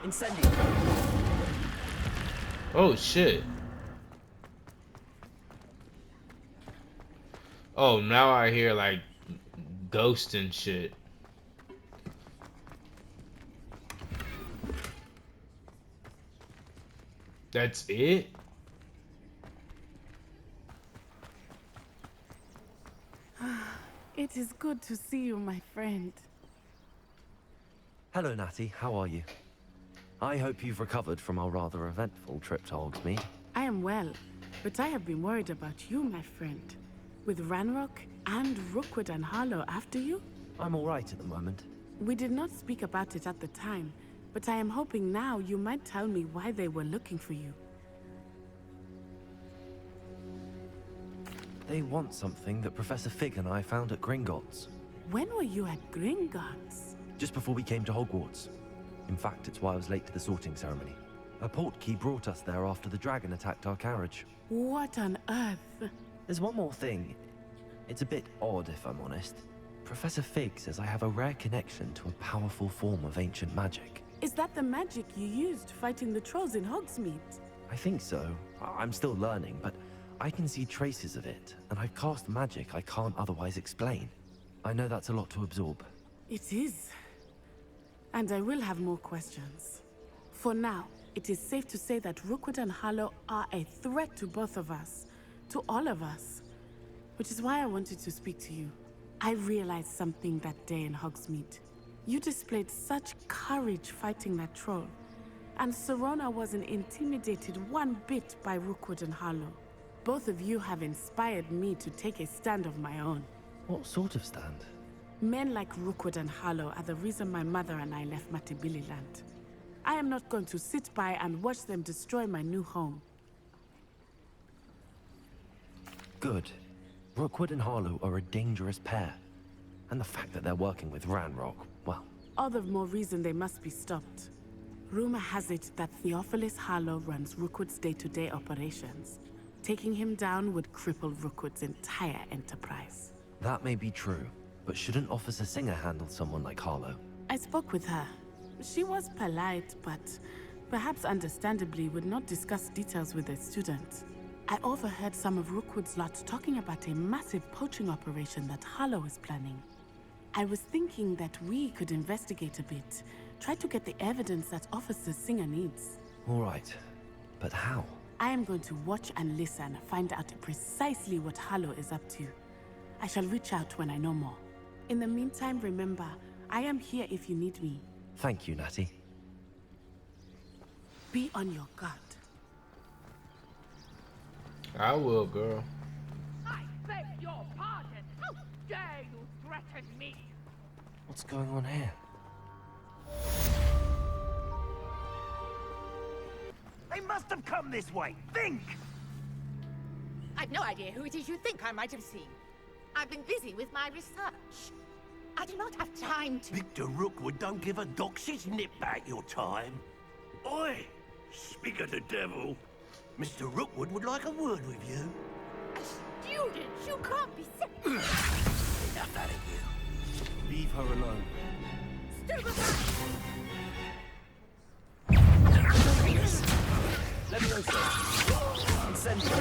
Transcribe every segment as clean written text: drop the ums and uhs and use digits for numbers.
Incendio. Oh shit. Oh, now I hear like ghosts and shit. That's it? It is good to see you, my friend. Hello, Natty. How are you? I hope you've recovered from our rather eventful trip to Hogsmeade. I am well, but I have been worried about you, my friend. With Ranrock and Rookwood and Harlow after you? I'm all right at the moment. We did not speak about it at the time, but I am hoping now you might tell me why they were looking for you. They want something that Professor Fig and I found at Gringotts. When were you at Gringotts? Just before we came to Hogwarts. In fact, it's why I was late to the sorting ceremony. A portkey brought us there after the dragon attacked our carriage. What on earth? There's one more thing. It's a bit odd, if I'm honest. Professor Fig says I have a rare connection to a powerful form of ancient magic. Is that the magic you used fighting the trolls in Hogsmeade? I think so. I'm still learning, but I can see traces of it, and I've cast magic I can't otherwise explain. I know that's a lot to absorb. It is. And I will have more questions. For now, it is safe to say that Rookwood and Harlow are a threat to both of us. To all of us. Which is why I wanted to speak to you. I realized something that day in Hogsmeade. You displayed such courage fighting that troll. And Serona wasn't intimidated one bit by Rookwood and Harlow. Both of you have inspired me to take a stand of my own. What sort of stand? Men like Rookwood and Harlow are the reason my mother and I left Matibililand. I am not going to sit by and watch them destroy my new home. Good. Rookwood and Harlow are a dangerous pair. And the fact that they're working with Ranrock, well... All the more reason they must be stopped. Rumor has it that Theophilus Harlow runs Rookwood's day-to-day operations. Taking him down would cripple Rookwood's entire enterprise. That may be true, but shouldn't Officer Singer handle someone like Harlow? I spoke with her. She was polite, but perhaps understandably would not discuss details with a student. I overheard some of Rookwood's lot talking about a massive poaching operation that Harlow is planning. I was thinking that we could investigate a bit, try to get the evidence that Officer Singer needs. All right, but how? I am going to watch and listen, find out precisely what Harlow is up to. I shall reach out when I know more. In the meantime, remember, I am here if you need me. Thank you, Natty. Be on your guard. I will, girl. I beg your pardon. How dare you threaten me? What's going on here? They must have come this way. Think! I've no idea who it is you think I might have seen. I've been busy with my research. I do not have time to... Victor Rookwood don't give a doxy's nip back your time. Oi! Speak of the devil. Mr. Rookwood would like a word with you. A student? You can't be sick. Enough out of you. Leave her alone. Stupid! Leviosa! Incendio!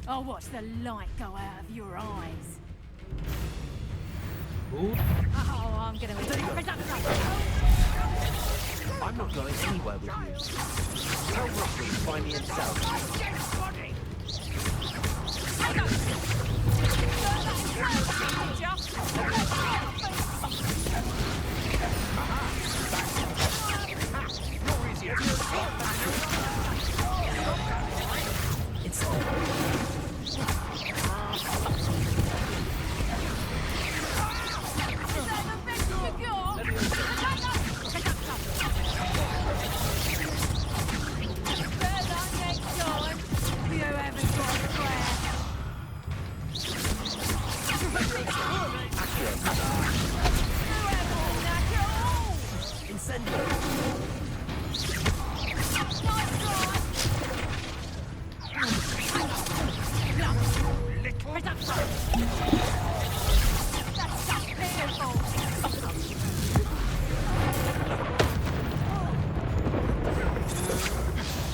I'll watch the light go out of your eyes. Who? Oh, I'm gonna... I'm not going anywhere with you. Tell Rookwood to find me himself.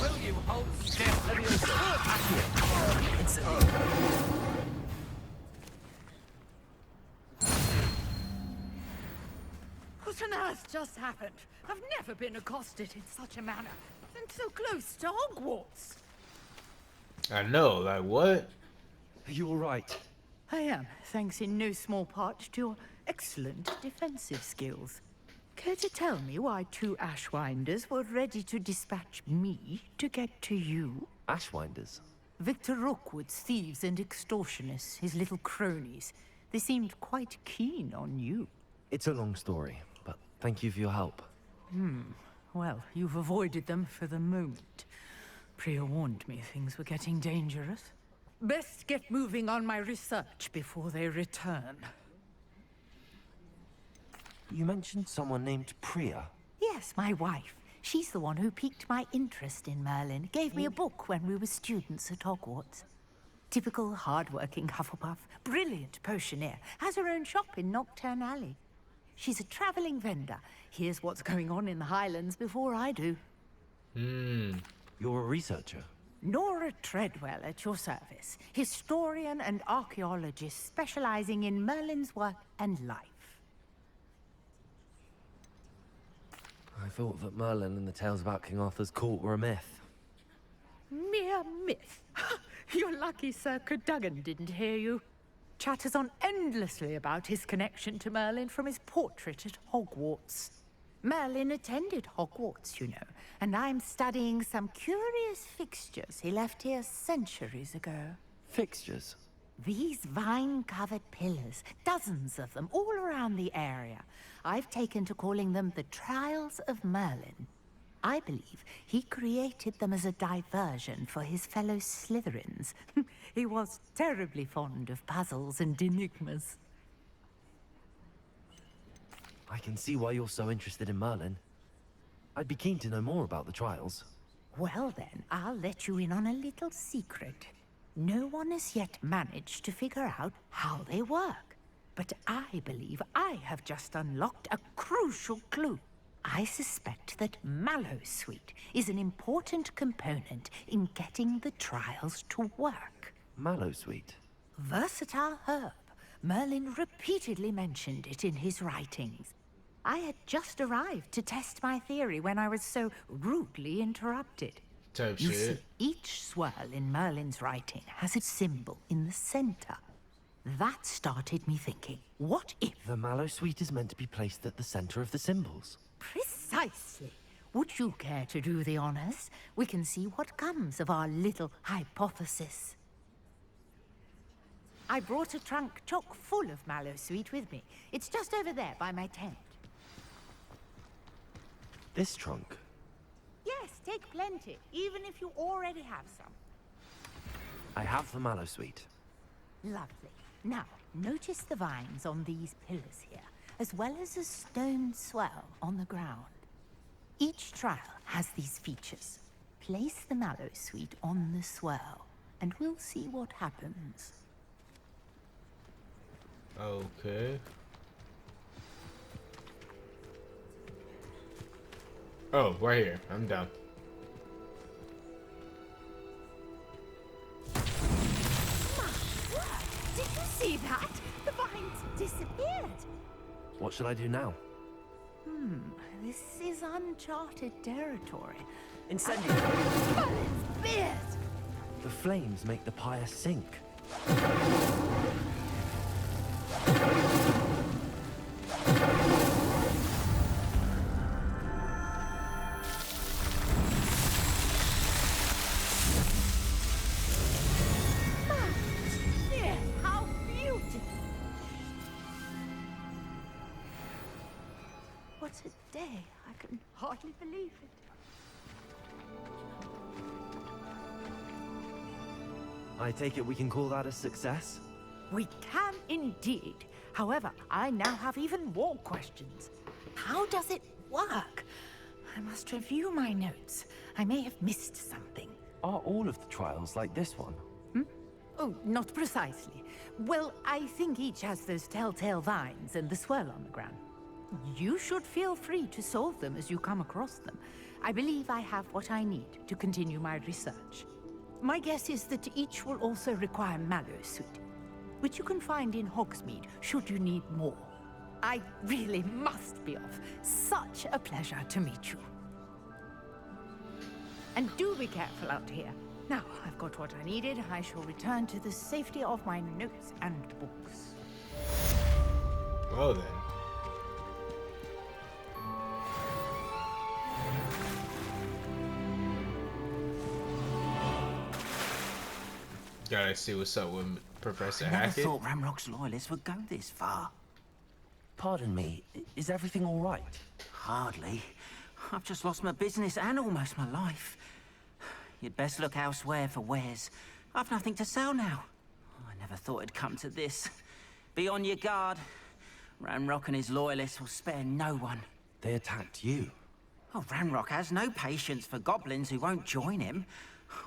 Will you hold still? What on earth just happened? I've never been accosted in such a manner. And so close to Hogwarts. I know, like what? Are you all right? I am, thanks in no small part to your excellent defensive skills. Care to tell me why two Ashwinders were ready to dispatch me to get to you? Ashwinders? Victor Rookwood's thieves and extortionists, his little cronies. They seemed quite keen on you. It's a long story, but thank you for your help. Well, you've avoided them for the moment. Priya warned me things were getting dangerous. Best get moving on my research before they return. You mentioned someone named Priya. Yes, my wife. She's the one who piqued my interest in Merlin. Gave me a book when we were students at Hogwarts. Typical hard-working Hufflepuff, brilliant potioneer, has her own shop in Nocturne Alley. She's a traveling vendor. Hears what's going on in the Highlands before I do. You're a researcher. Nora Treadwell at your service. Historian and archaeologist specializing in Merlin's work and life. I thought that Merlin and the tales about King Arthur's court were a myth. Mere myth. You're lucky Sir Cadogan didn't hear you. Chatters on endlessly about his connection to Merlin from his portrait at Hogwarts. Merlin attended Hogwarts, you know, and I'm studying some curious fixtures he left here centuries ago. Fixtures? These vine-covered pillars, dozens of them, all around the area. I've taken to calling them the Trials of Merlin. I believe he created them as a diversion for his fellow Slytherins. He was terribly fond of puzzles and enigmas. I can see why you're so interested in Merlin. I'd be keen to know more about the trials. Well then, I'll let you in on a little secret. No one has yet managed to figure out how they work. But I believe I have just unlocked a crucial clue. I suspect that Mallowsweet is an important component in getting the trials to work. Mallowsweet? Versatile herb. Merlin repeatedly mentioned it in his writings. I had just arrived to test my theory when I was so rudely interrupted. Type You see, shit. each swirl in Merlin's writing has a symbol in the center. That started me thinking, what if... The Mallowsweet is meant to be placed at the center of the symbols. Precisely. Would you care to do the honors? We can see what comes of our little hypothesis. I brought a trunk chock full of Mallowsweet with me. It's just over there by my tent. This trunk? Yes, take plenty, even if you already have some. I have the Mallowsweet. Lovely. Now, notice the vines on these pillars here, as well as a stone swell on the ground. Each trial has these features. Place the Mallowsweet on the swell, and we'll see what happens. Okay. Oh, right here. I'm down. Did you see that? The vines disappeared. What should I do now? This is uncharted territory. Incendio! Merlin's beard! The flames make the pyre sink. Yes, how beautiful! What a day. I can hardly believe it. I take it we can call that a success? We can indeed. However, I now have even more questions. How does it work? must review my notes. I may have missed something. Are all of the trials like this one? Oh, not precisely. Well, I think each has those telltale vines and the swirl on the ground. You should feel free to solve them as you come across them. I believe I have what I need to continue my research. My guess is that each will also require mallow suit, which you can find in Hogsmeade should you need more. I really must be off. Such a pleasure to meet you. And do be careful out here. Now, I've got what I needed. I shall return to the safety of my notes and books. Well then. Gotta see what's up with Professor I never Hackett. thought Ramrock's loyalists would go this far. Pardon me, is everything all right? Hardly. I've just lost my business and almost my life. You'd best look elsewhere for wares. I've nothing to sell now. I never thought it'd come to this. Be on your guard. Ramrock and his loyalists will spare no one. They attacked you. Oh, Ramrock has no patience for goblins who won't join him.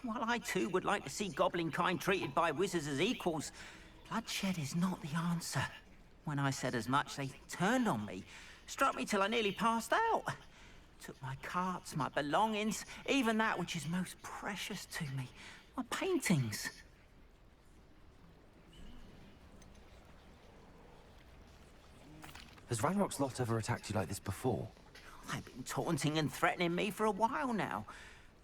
While I too would like to see goblin kind treated by wizards as equals, bloodshed is not the answer. When I said as much, they turned on me, struck me till I nearly passed out. Took my carts, my belongings, even that which is most precious to me, my paintings. Has Ranrock's lot ever attacked you like this before? They've been taunting and threatening me for a while now.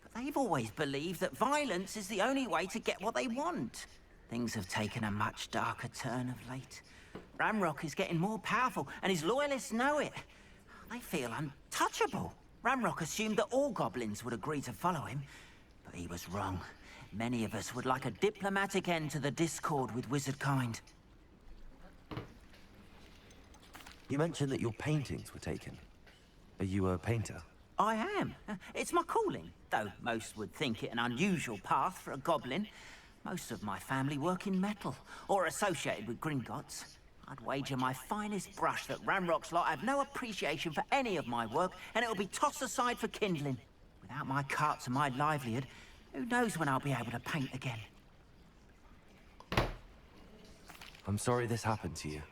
But they've always believed that violence is the only way to get what they want. Things have taken a much darker turn of late. Ramrock is getting more powerful, and his loyalists know it. They feel untouchable. Ramrock assumed that all goblins would agree to follow him, but he was wrong. Many of us would like a diplomatic end to the discord with wizard kind. You mentioned that your paintings were taken. Are you a painter? I am. It's my calling, though most would think it an unusual path for a goblin. Most of my family work in metal, or associated with Gringotts. I'd wager my finest brush that Ramrock's lot have no appreciation for any of my work, and it'll be tossed aside for kindling. Without my carts and my livelihood, who knows when I'll be able to paint again? I'm sorry this happened to you.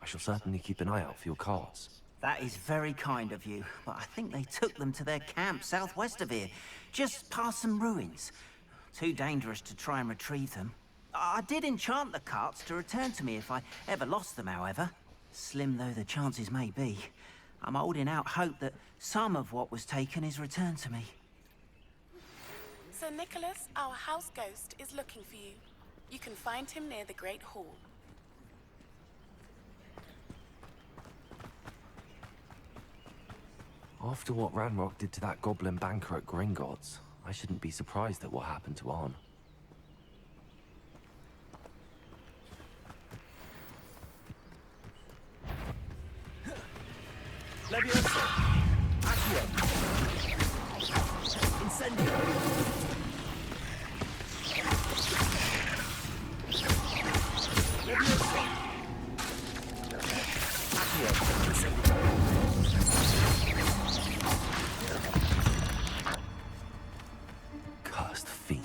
I shall certainly keep an eye out for your carts. That is very kind of you, but I think they took them to their camp southwest of here, just past some ruins. Too dangerous to try and retrieve them. I did enchant the carts to return to me if I ever lost them, however. Slim though the chances may be, I'm holding out hope that some of what was taken is returned to me. Sir Nicholas, our house ghost, is looking for you. You can find him near the Great Hall. After what Ranrock did to that goblin banker at Gringotts, I shouldn't be surprised at what happened to Arn. Leviosa! Accio! Incendio! Leviosa! Accio! Incendio! Cursed fiend.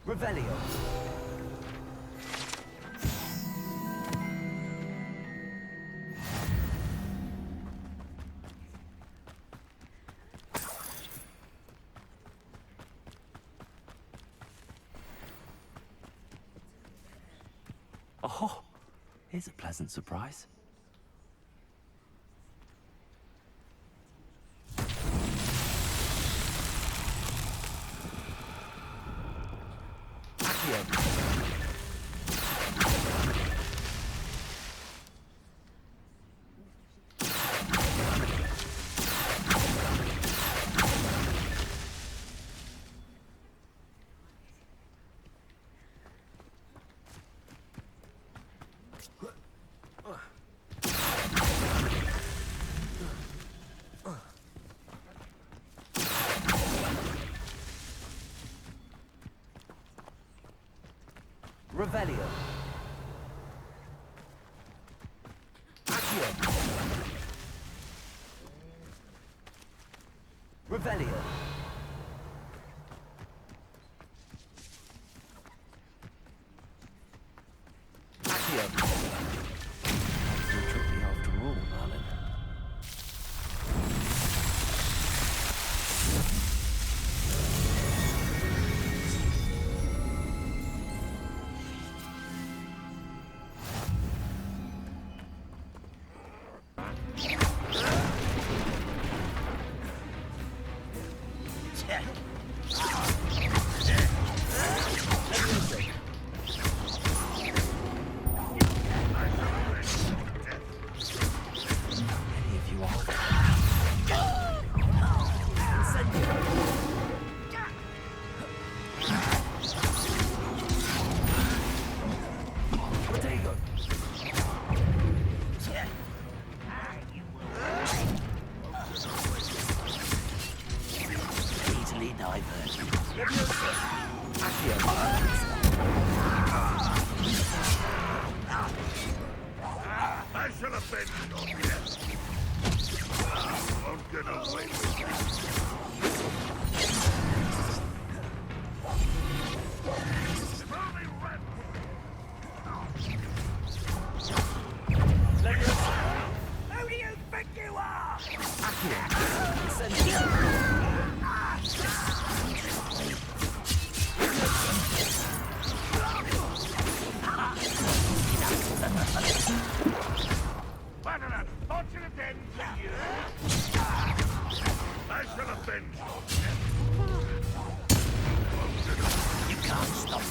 Revelio. Oh, here's a pleasant surprise. Revelio. Accio. Revelio. Accio. You took me after all, Merlin. Easily diverted. I shall avenge your death. Won't get away with If only Red... Who do you think you are? What an unfortunate end to you! I shall avenge your death. You can't stop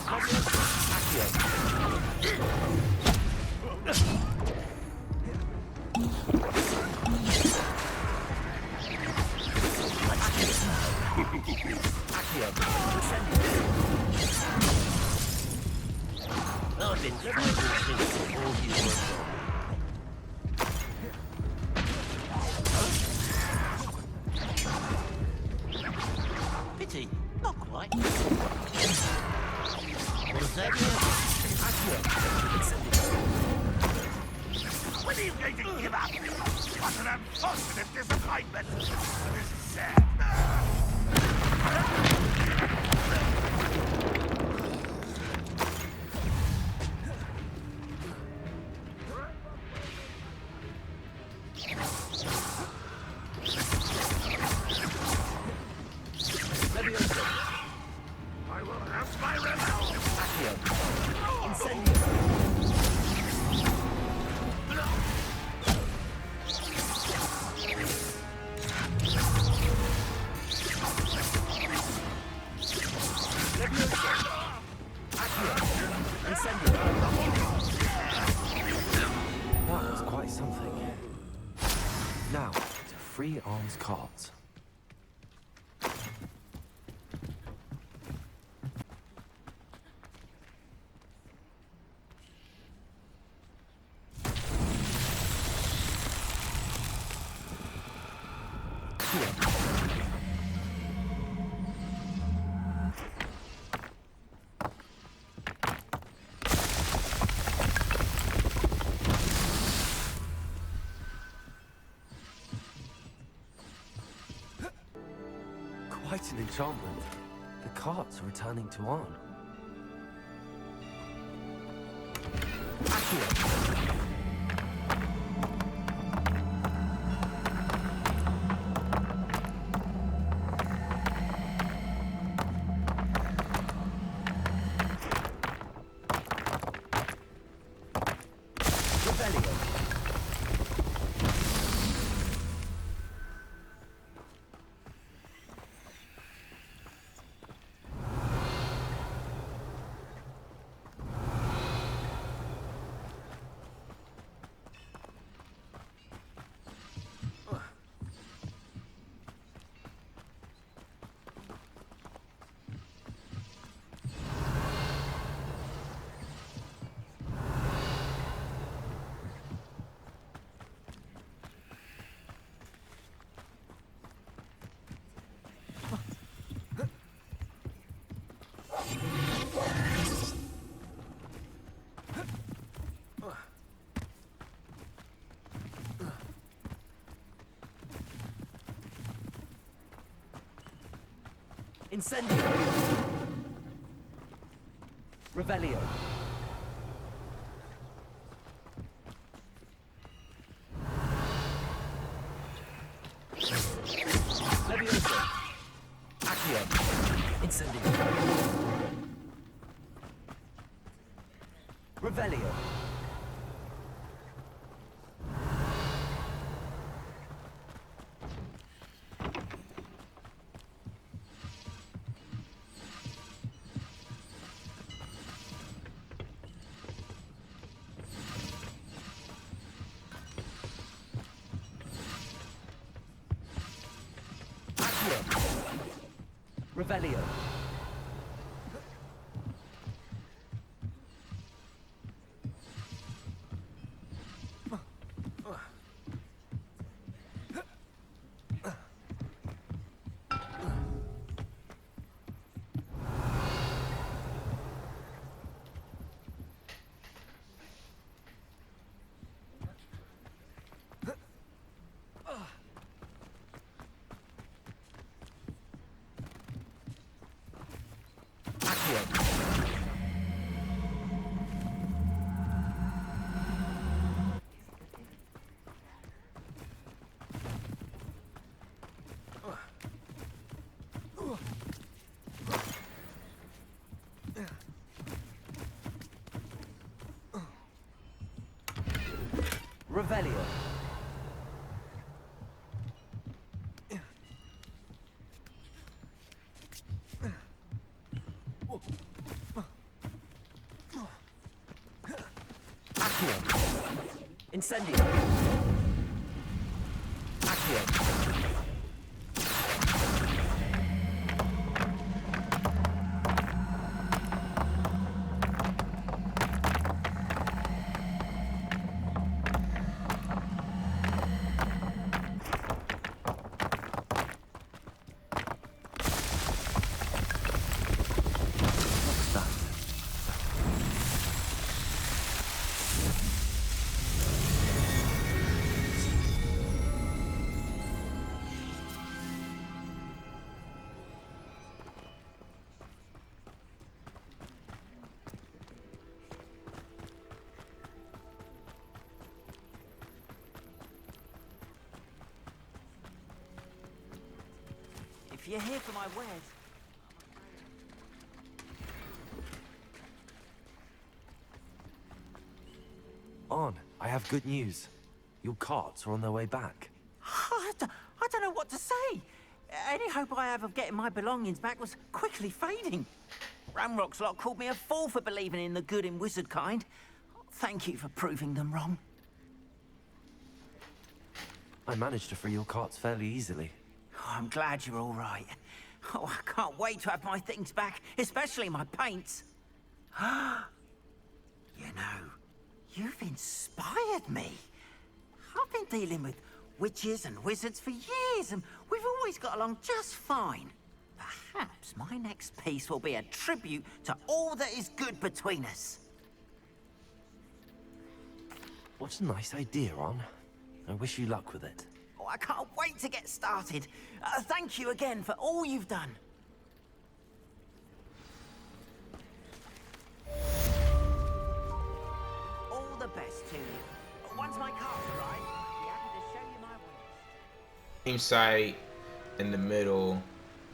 I've been trying to think all you were. Pity, not quite. Was that when are you going to give up? What an unfortunate disappointment! This is sad. I will have my revenge! That was quite something. Now, to free arms cards. Quite an enchantment. The carts are returning to Arn. Incendio. Revelio. Levioso. Accio. Incendio. Revelio. Revelio. Revelio. Accio. Incendio. Accio. What's that? If you're here for my wares, On, I have good news. Your carts are on their way back. I don't know what to say. Any hope I have of getting my belongings back was quickly fading. Ramrock's lot called me a fool for believing in the good in wizard kind. Thank you for proving them wrong. I managed to free your carts fairly easily. Oh, I'm glad you're all right. Oh, I can't wait to have my things back, especially my paints. You know, you've inspired me. I've been dealing with witches and wizards for years, and we've always got along just fine. Perhaps my next piece will be a tribute to all that is good between us. What a nice idea, Ron. I wish you luck with it. Oh, I can't wait to get started. Thank you again for all you've done. All the best to you. Once my car's arrived, I'll be happy to show you my ways. Aim sight in the middle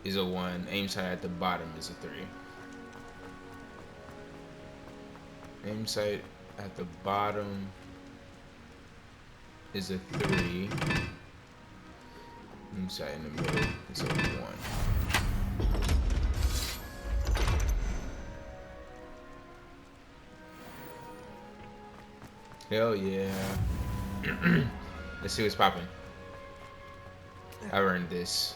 is a 1. Aim sight at the bottom is a 3. Aim sight at the bottom is a 3. Aim sight in the middle is a 1. Hell yeah. Let's see what's popping. I earned this.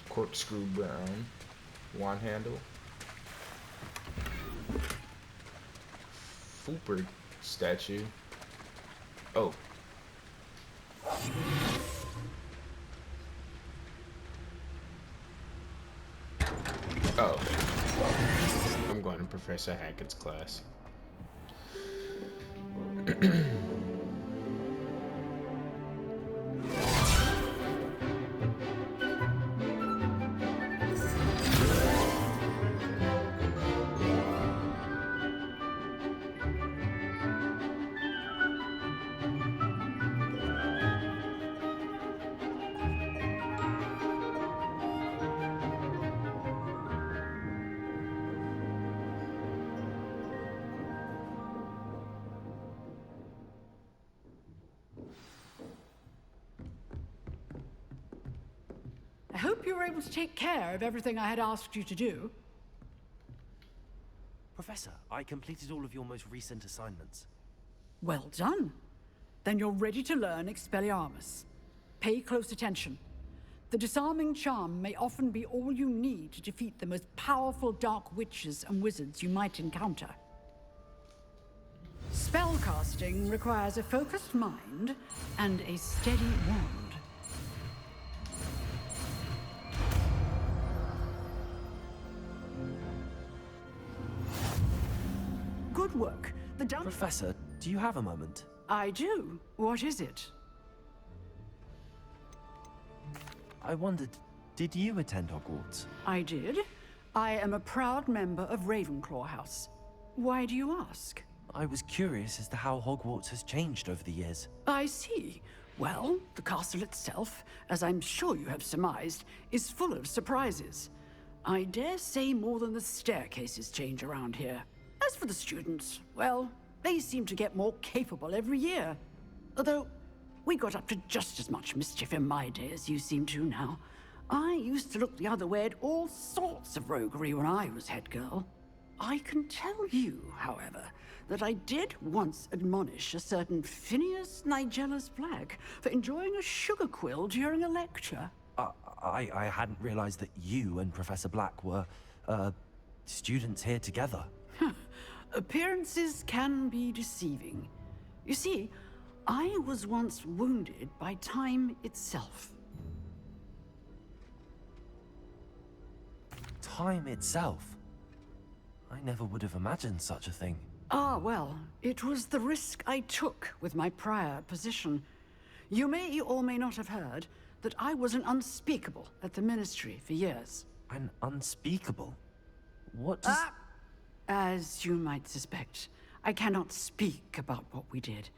Corkscrew brown. Wand handle. Fooper statue. Oh. Oh. I'm going to Professor Hackett's class. I hope you were able to take care of everything I had asked you to do. Professor, I completed all of your most recent assignments. Well done. Then you're ready to learn Expelliarmus. Pay close attention. The disarming charm may often be all you need to defeat the most powerful dark witches and wizards you might encounter. Spellcasting requires a focused mind and a steady wand. Good work. The dump... Professor, do you have a moment? I do. What is it? I wondered, did you attend Hogwarts? I did. I am a proud member of Ravenclaw House. Why do you ask? I was curious as to how Hogwarts has changed over the years. I see. Well, the castle itself, as I'm sure you have surmised, is full of surprises. I dare say more than the staircases change around here. As for the students, well, they seem to get more capable every year. Although, we got up to just as much mischief in my day as you seem to now. I used to look the other way at all sorts of roguery when I was head girl. I can tell you, however, that I did once admonish a certain Phineas Nigellus Black for enjoying a sugar quill during a lecture. I hadn't realized that you and Professor Black were, students here together. Appearances can be deceiving. You see, I was once wounded by time itself. Time itself? I never would have imagined such a thing. Ah, well, it was the risk I took with my prior position. You may or may not have heard that I was an unspeakable at the Ministry for years. An unspeakable? What does... As you might suspect, I cannot speak about what we did.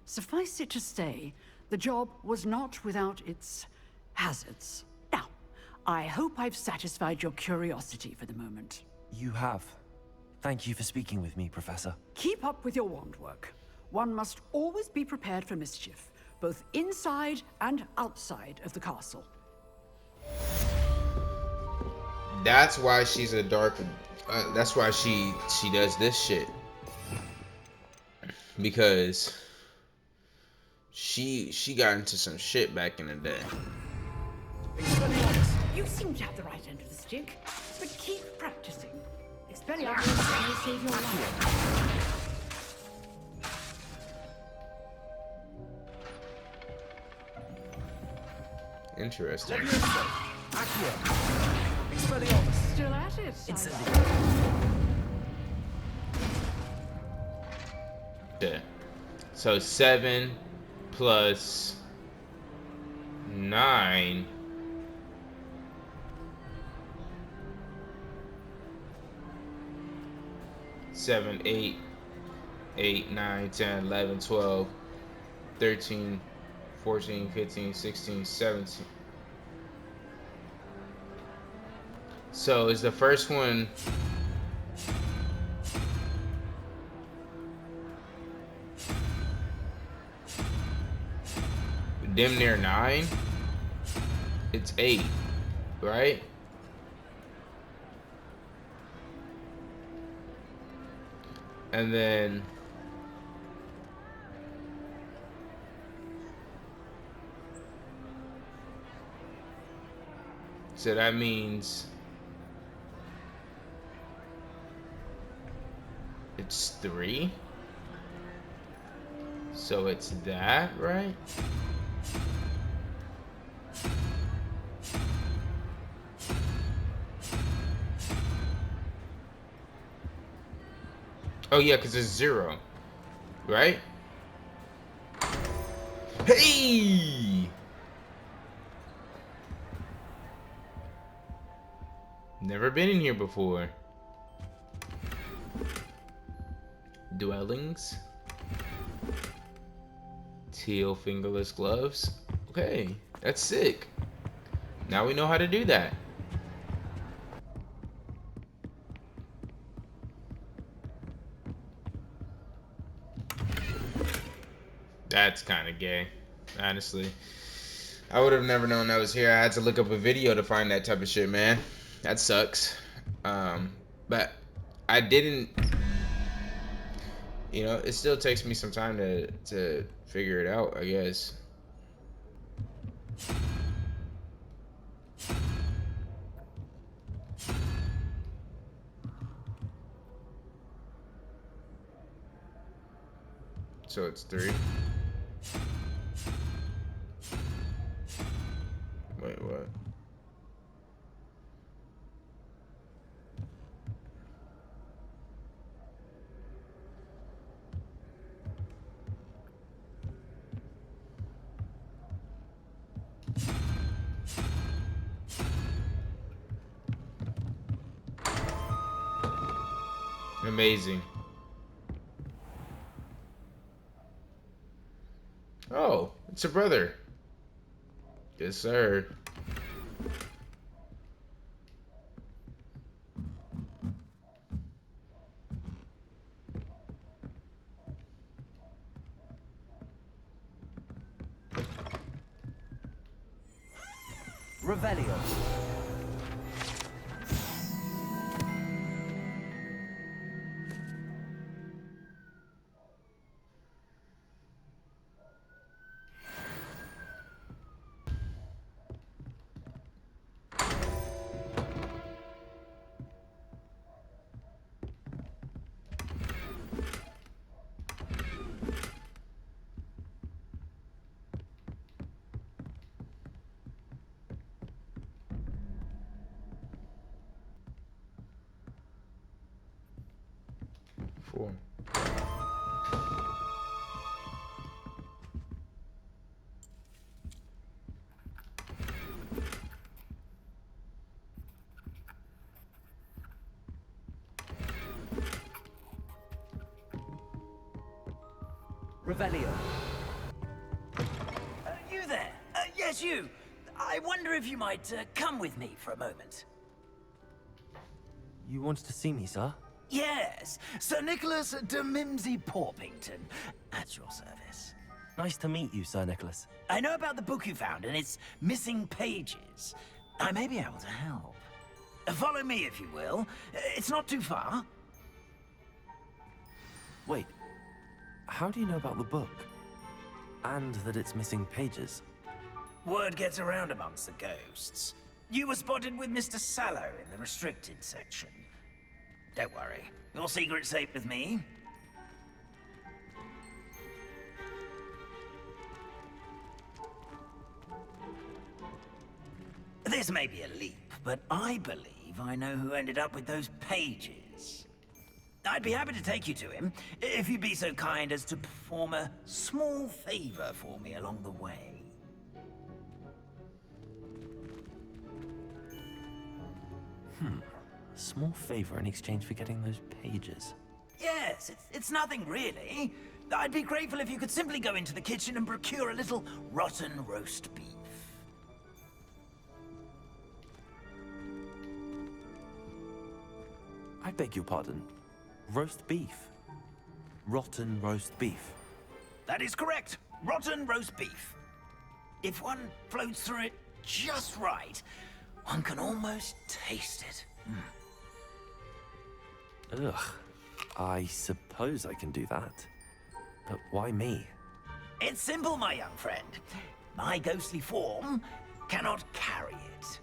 Suffice it to say, the job was not without its hazards. Now, I hope I've satisfied your curiosity for the moment. You have. Thank you for speaking with me, Professor. Keep up with your wand work. One must always be prepared for mischief, both inside and outside of the castle. That's why she's a dark. That's why she does this shit, because she got into some shit back in the day. You seem to have the right end of the stick, but keep practicing. Expelliarmus may save your life. Interesting. Expelliarmus. Still at it. Incendiary. Yeah. So 7 plus 9. Seven, 8, 8, 9, 10, 11, 12, 13, 14, 15, 16, 17. So is the first one damn near 9? It's 8, right? And then so that means it's 3. So it's that, right? Oh yeah, because it's 0, right? Hey! Never been in here before. Dwellings. Teal fingerless gloves. Okay, that's sick. Now we know how to do that. That's kind of gay, honestly. I would have never known that was here. I had to look up a video to find that type of shit, man. That sucks. But I didn't. You know, it still takes me some time to figure it out, I guess. So it's 3. Wait, what? Amazing. Oh, it's a brother. Yes, sir. Revelio. Four. Revelio. You there? Yes, you. I wonder if you might come with me for a moment. You wanted to see me, sir? Yes, Sir Nicholas de Mimsy Porpington, at your service. Nice to meet you, Sir Nicholas. I know about the book you found and its missing pages. I may be able to help. Follow me, if you will. It's not too far. Wait, how do you know about the book? And that it's missing pages? Word gets around amongst the ghosts. You were spotted with Mr. Sallow in the restricted section. Don't worry, your secret's safe with me. This may be a leap, but I believe I know who ended up with those pages. I'd be happy to take you to him, if you'd be so kind as to perform a small favor for me along the way. A small favor in exchange for getting those pages. Yes, it's nothing really. I'd be grateful if you could simply go into the kitchen and procure a little rotten roast beef. I beg your pardon. Roast beef? Rotten roast beef? That is correct. Rotten roast beef. If one floats through it just right, one can almost taste it. Ugh. I suppose I can do that. But why me? It's simple, my young friend. My ghostly form cannot carry it.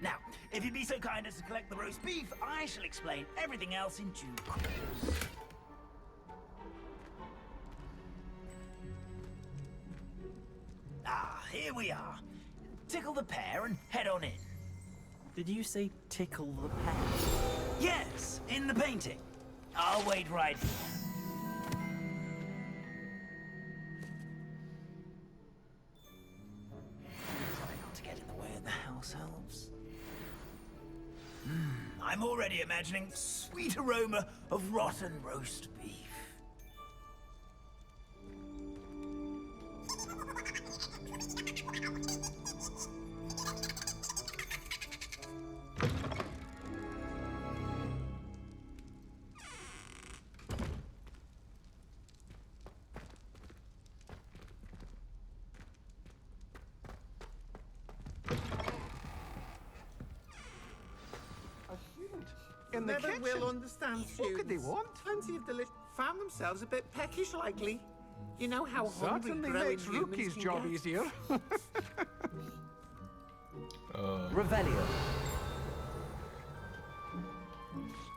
Now, if you'd be so kind as to collect the roast beef, I shall explain everything else in due course. Ah, here we are. Tickle the pear and head on in. Did you say tickle the pear? Yes, in the painting. I'll wait right here. Try not to get in the way of the house elves. I'm already imagining sweet aroma of rotten roast beef. In the Never kitchen. will understand What students. could they want? Plenty of delicious. Found themselves a bit peckish lately. You know how hungry Certainly growing makes humans Rookie's can job get. easier. Revelio.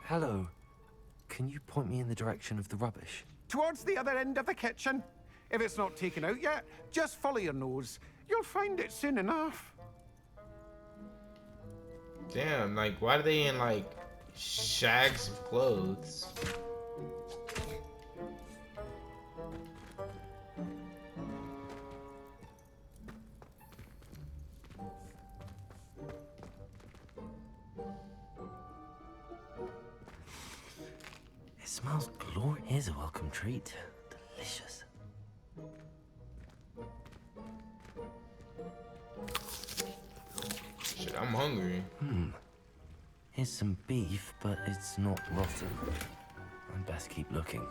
Hello. Can you point me in the direction of the rubbish? Towards the other end of the kitchen. If it's not taken out yet, just follow your nose. You'll find it soon enough. Damn, like, why are they in, like, shags of clothes? It smells glorious. Here's a welcome treat. Delicious. Shit, I'm hungry. Here's some beef, but it's not rotten. I'd best keep looking.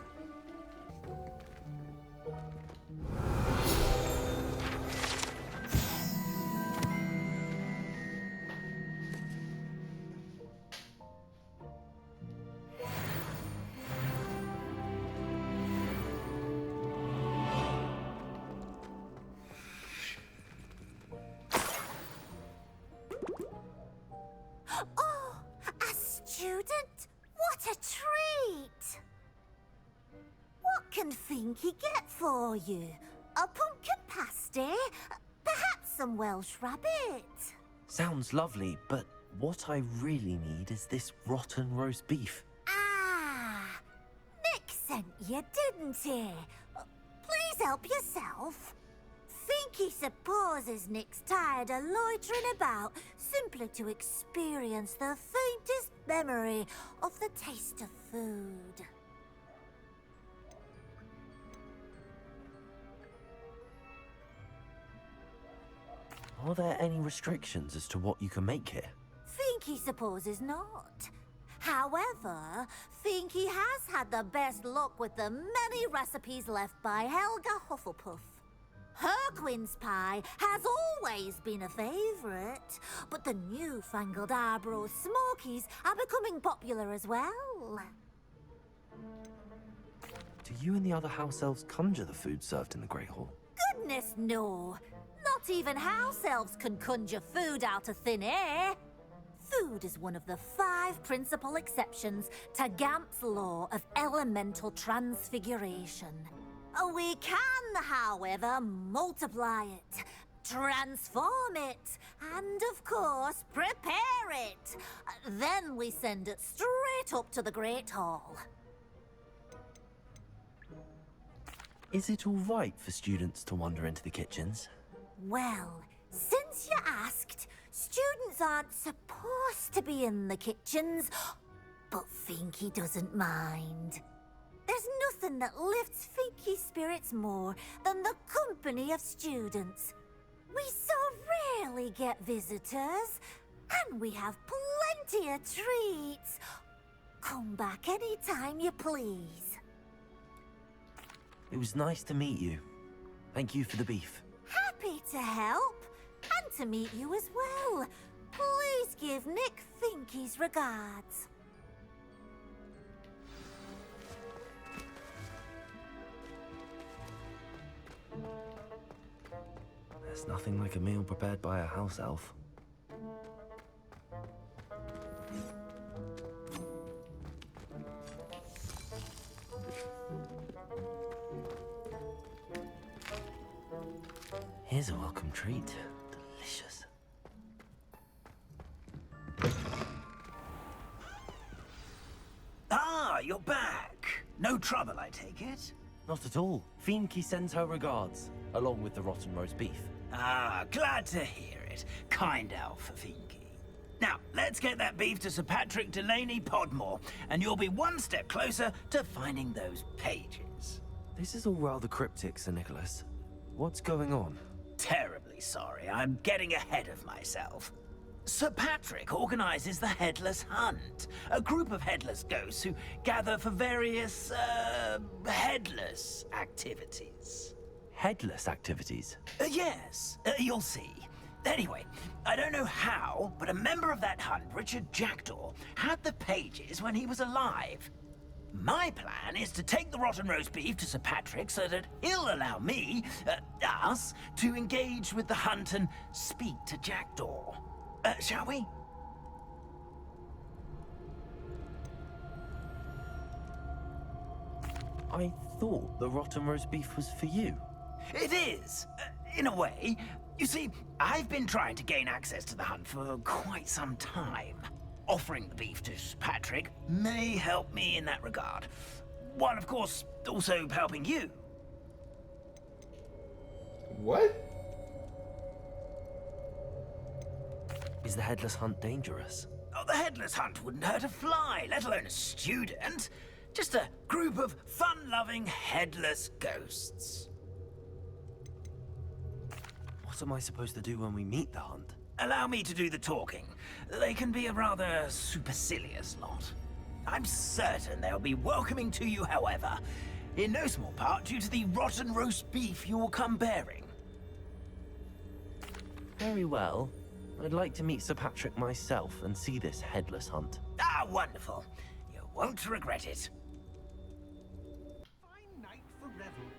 Oh, a student? What a treat! What can Finky get for you? A pumpkin pasty? Perhaps some Welsh rabbit? Sounds lovely, but what I really need is this rotten roast beef. Ah, Nick sent you, didn't he? Please help yourself. Finky supposes Nick's tired of loitering about simply to experience the faintest memory of the taste of food. Are there any restrictions as to what you can make here? Finky supposes not. However, Finky has had the best luck with the many recipes left by Helga Hufflepuff. Her quince pie has always been a favourite, but the newfangled Arbroath Smokies are becoming popular as well. Do you and the other house elves conjure the food served in the Great Hall? Goodness no! Not even house elves can conjure food out of thin air. Food is one of the 5 principal exceptions to Gamp's law of elemental transfiguration. We can, however, multiply it, transform it, and of course, prepare it. Then we send it straight up to the Great Hall. Is it all right for students to wander into the kitchens? Well, since you asked, students aren't supposed to be in the kitchens, but Finky doesn't mind. There's nothing that lifts Finky's spirits more than the company of students. We so rarely get visitors, and we have plenty of treats. Come back any time you please. It was nice to meet you. Thank you for the beef. Happy to help, and to meet you as well. Please give Nick Finky's regards. There's nothing like a meal prepared by a house elf. Here's a welcome treat. Delicious. you're back. No trouble, I take it? Not at all. Fienke sends her regards, along with the rotten roast beef. Ah, glad to hear it. Kind elf, Fienke. Now, let's get that beef to Sir Patrick Delaney Podmore, and you'll be one step closer to finding those pages. This is all rather cryptic, Sir Nicholas. What's going on? Terribly sorry, I'm getting ahead of myself. Sir Patrick organizes the Headless Hunt, a group of headless ghosts who gather for various, headless activities. Headless activities? Yes, you'll see. Anyway, I don't know how, but a member of that hunt, Richard Jackdaw, had the pages when he was alive. My plan is to take the rotten roast beef to Sir Patrick so that he'll allow me, us, to engage with the hunt and speak to Jackdaw. Shall we? I thought the rotten roast beef was for you. It is, in a way. You see, I've been trying to gain access to the hunt for quite some time. Offering the beef to Patrick may help me in that regard. While, of course, also helping you. What? Is the Headless Hunt dangerous? Oh, the Headless Hunt wouldn't hurt a fly, let alone a student. Just a group of fun-loving headless ghosts. What am I supposed to do when we meet the hunt? Allow me to do the talking. They can be a rather supercilious lot. I'm certain they'll be welcoming to you, however, in no small part due to the rotten roast beef you will come bearing. Very well. I'd like to meet Sir Patrick myself and see this Headless Hunt. Ah, wonderful. You won't regret it. Fine night for revelry.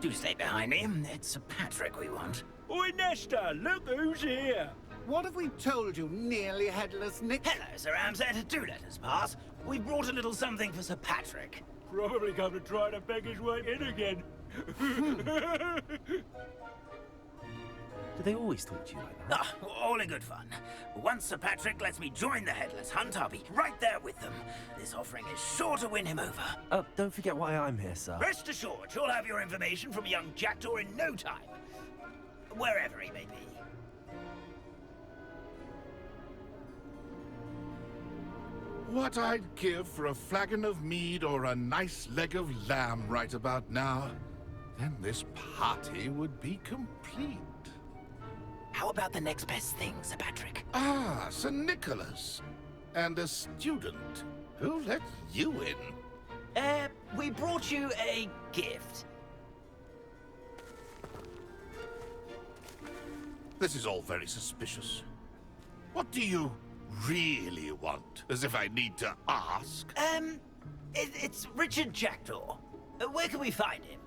Do stay behind me. It's Sir Patrick we want. Oi, Nesta, look who's here. What have we told you, nearly headless Nick? Hello, Sir Ramsay. Do let us pass. We brought a little something for Sir Patrick. Probably come to try to beg his way in again. Do they always talk to you like that? Ah, all in good fun. Once Sir Patrick lets me join the Headless Hunt, I'll be right there with them. This offering is sure to win him over. Don't forget why I'm here, sir. Rest assured, you'll have your information from young Jackdaw in no time. Wherever he may be. What I'd give for a flagon of mead or a nice leg of lamb right about now. Then this party would be complete. How about the next best thing, Sir Patrick? Ah, Sir Nicholas. And a student. Who let you in? We brought you a gift. This is all very suspicious. What do you really want? As if I need to ask. It's Richard Jackdaw. Where can we find him?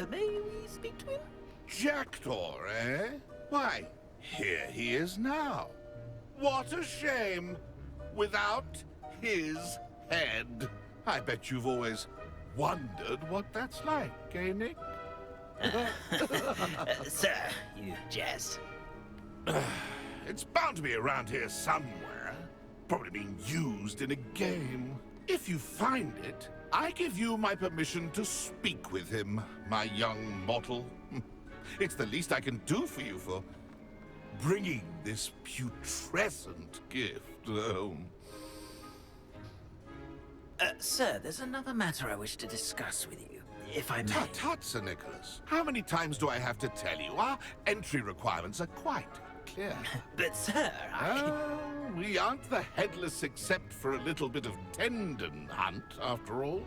May we speak to him? Jackdaw, eh? Why, here he is now. What a shame. Without his head. I bet you've always wondered what that's like, eh, Nick? Sir, you jest. It's bound to be around here somewhere. Probably being used in a game. If you find it, I give you my permission to speak with him, my young mortal. It's the least I can do for you for bringing this putrescent gift home. Sir, there's another matter I wish to discuss with you, if I may. Tut, tut, Sir Nicholas. How many times do I have to tell you? Our entry requirements are quite clear. But, sir, we aren't the headless except for a little bit of tendon hunt, after all.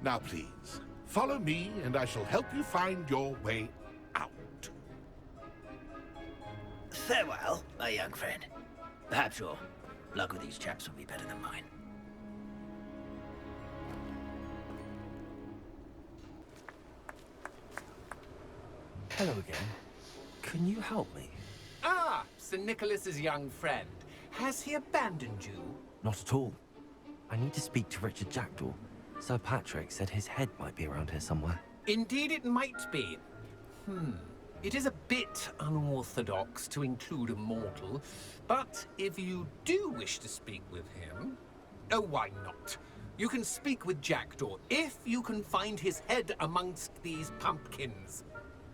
Now, please, follow me, and I shall help you find your way out. Farewell, my young friend. Perhaps your luck with these chaps will be better than mine. Hello again. Can you help me? Ah, Sir Nicholas's young friend. Has he abandoned you? Not at all. I need to speak to Richard Jackdaw. Sir Patrick said his head might be around here somewhere. Indeed it might be. It is a bit unorthodox to include a mortal, but if you do wish to speak with him, oh, why not? You can speak with Jackdaw if you can find his head amongst these pumpkins.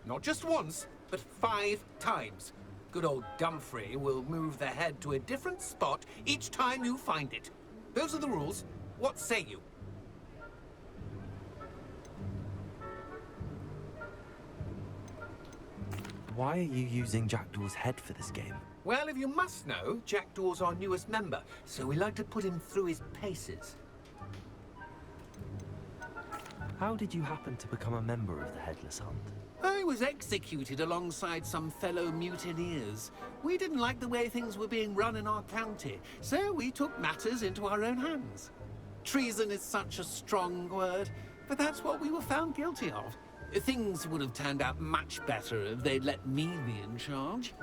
Not just once, but 5 times. Good old Dumfrey will move the head to a different spot each time you find it. Those are the rules. What say you? Why are you using Jackdaw's head for this game? Well, if you must know, Jackdaw's our newest member, so we like to put him through his paces. How did you happen to become a member of the Headless Hunt? I was executed alongside some fellow mutineers. We didn't like the way things were being run in our county, so we took matters into our own hands. Treason is such a strong word, but that's what we were found guilty of. Things would have turned out much better if they'd let me be in charge.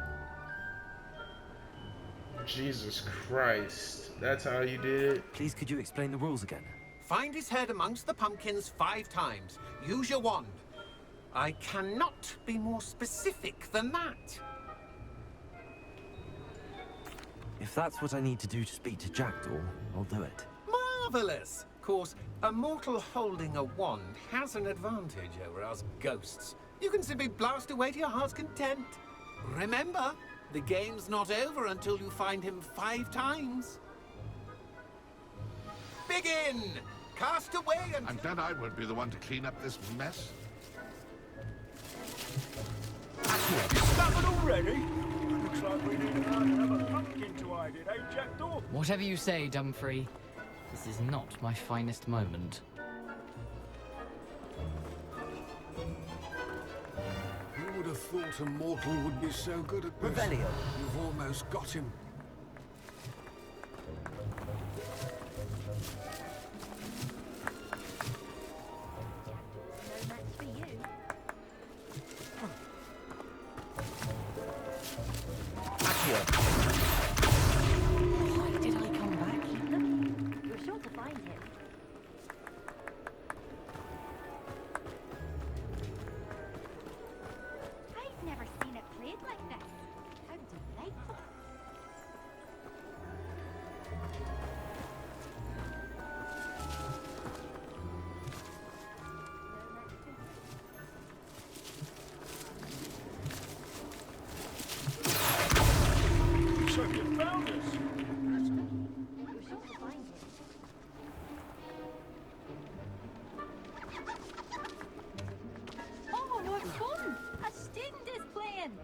Jesus Christ. That's how you did it? Please, could you explain the rules again? Find his head amongst the pumpkins 5 times. Use your wand. I cannot be more specific than that. If that's what I need to do to speak to Jackdaw, I'll do it. Marvelous! Of course, a mortal holding a wand has an advantage over us ghosts. You can simply blast away to your heart's content. Remember, the game's not over until you find him 5 times. Begin! Cast away and... I'm glad I won't be the one to clean up this mess. Discovered already? Looks like we need another pumpkin to hide it, eh, Jackdaw? Whatever you say, Dumfrey. This is not my finest moment. Who would have thought a mortal would be so good at this? Revelio. You've almost got him. Why did I come back? You're sure to find him. I've never seen it played like this. How delightful. So you found us. You're sure to find him. Oh, what fun! A student is playing.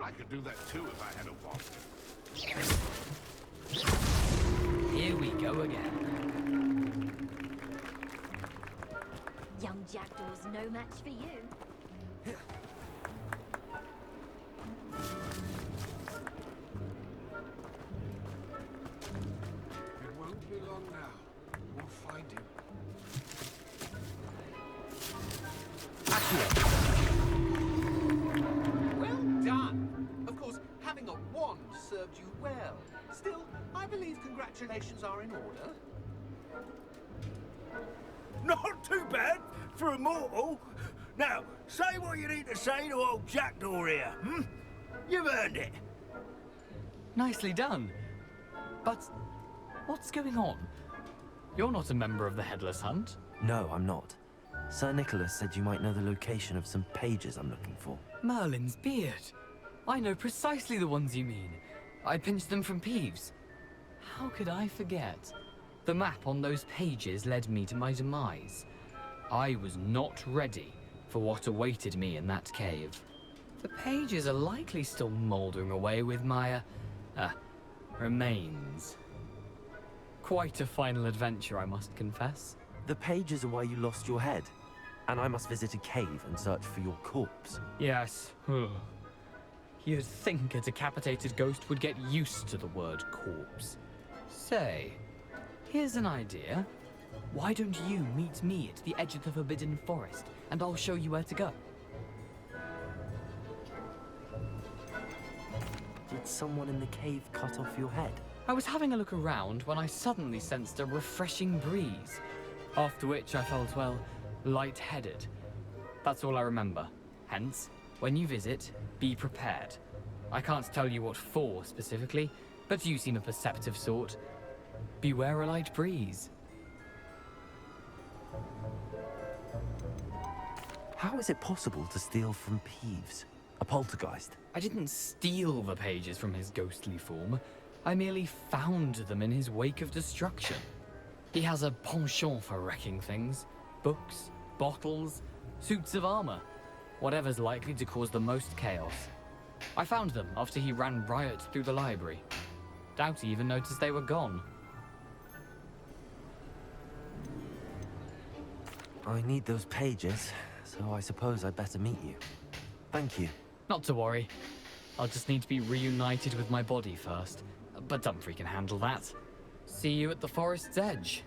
I could do that too if I had a wand. Here we go again. Young Jackdaw's no match for you. It won't be long now. We'll find him. Well done! Of course, having a wand served you well. Still, I believe congratulations are in order. Not too bad for a mortal. Now, say what you need to say to old Jackdaw here, hmm? You've earned it. Nicely done. But what's going on? You're not a member of the Headless Hunt. No, I'm not. Sir Nicholas said you might know the location of some pages I'm looking for. Merlin's beard. I know precisely the ones you mean. I pinched them from Peeves. How could I forget? The map on those pages led me to my demise. I was not ready for what awaited me in that cave. The pages are likely still mouldering away with my, remains. Quite a final adventure, I must confess. The pages are why you lost your head, and I must visit a cave and search for your corpse. Yes. You'd think a decapitated ghost would get used to the word corpse. Say, here's an idea. Why don't you meet me at the edge of the Forbidden Forest, and I'll show you where to go? Did someone in the cave cut off your head? I was having a look around when I suddenly sensed a refreshing breeze, after which I felt, well, lightheaded. That's all I remember. Hence, when you visit, be prepared. I can't tell you what for specifically, but you seem a perceptive sort. Beware a light breeze. How is it possible to steal from Peeves? A poltergeist? I didn't steal the pages from his ghostly form. I merely found them in his wake of destruction. He has a penchant for wrecking things. Books, bottles, suits of armor. Whatever's likely to cause the most chaos. I found them after he ran riot through the library. Doubt he even noticed they were gone. I need those pages, so I suppose I'd better meet you. Thank you. Not to worry. I'll just need to be reunited with my body first. But Dumfries can handle that. See you at the forest's edge.